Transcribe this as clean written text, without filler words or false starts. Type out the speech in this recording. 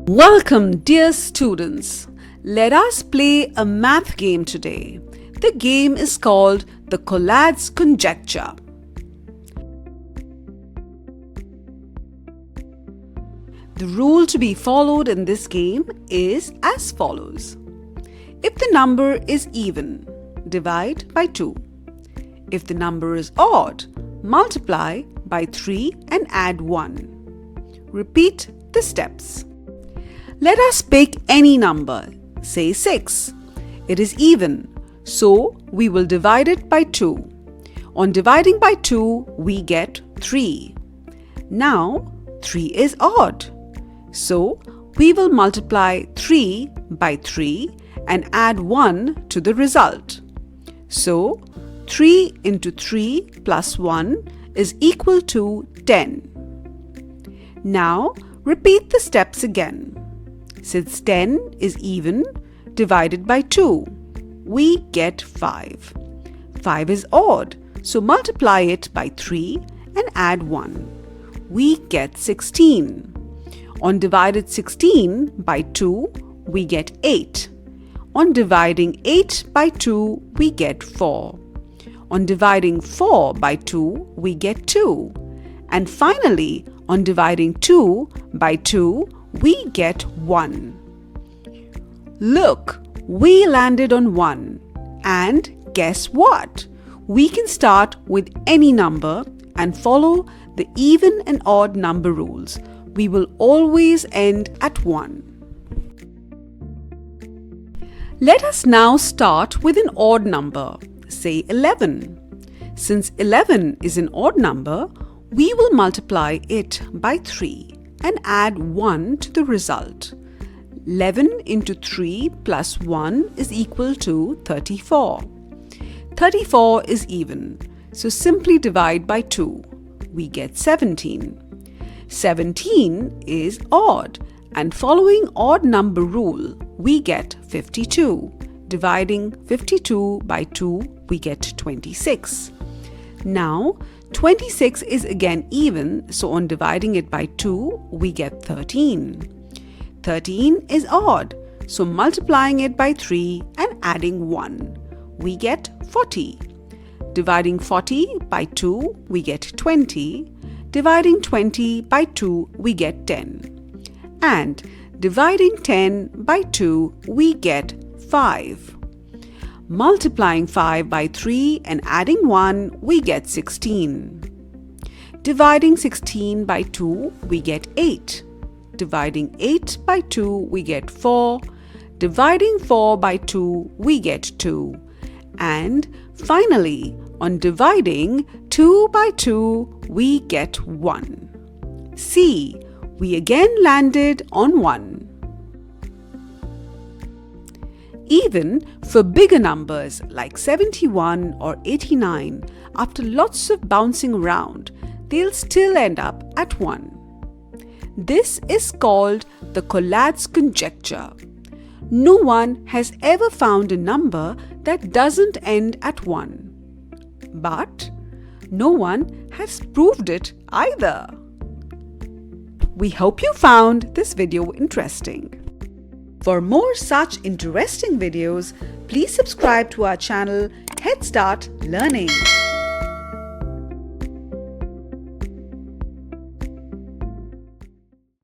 Welcome, dear students. Let us play a math game today. The game is called the Collatz Conjecture. The rule to be followed in this game is as follows. If the number is even, divide by 2. If the number is odd, multiply by 3 and add 1. Repeat the steps. Let us pick any number, say 6. It is even, so we will divide it by 2. On dividing by 2, we get 3. Now, 3 is odd, so we will multiply 3 by 3 and add 1 to the result. So, 3 into 3 plus 1 is equal to 10. Now, repeat the steps again. Since 10 is even, divided by 2, we get 5. 5 is odd, so multiply it by 3 and add 1. We get 16. On divided 16 by 2, we get 8. On dividing 8 by 2, we get 4. On dividing 4 by 2, we get 2. And finally, on dividing 2 by 2, we get 1. Look, we landed on 1. And guess what? We can start with any number and follow the even and odd number rules. We will always end at 1. Let us now start with an odd number, say 11. Since 11 is an odd number, we will multiply it by 3 and add 1 to the result. 11 into 3 plus 1 is equal to 34. 34 is even, so simply divide by 2. We get 17. 17 is odd, and following odd number rule, we get 52. Dividing 52 by 2, we get 26. Now, 26 is again even, so on dividing it by 2, we get 13. 13 is odd, so multiplying it by 3 and adding 1, we get 40. Dividing 40 by 2, we get 20. Dividing 20 by 2, we get 10. And dividing 10 by 2, we get 5. Multiplying 5 by 3 and adding 1, we get 16. Dividing 16 by 2, we get 8. Dividing 8 by 2, we get 4. Dividing 4 by 2, we get 2. And finally, on dividing 2 by 2, we get 1. See, we again landed on 1. Even for bigger numbers like 71 or 89, after lots of bouncing around, they'll still end up at 1. This is called the Collatz Conjecture. No one has ever found a number that doesn't end at 1. But no one has proved it either. We hope you found this video interesting. For more such interesting videos, please subscribe to our channel Head Start Learning.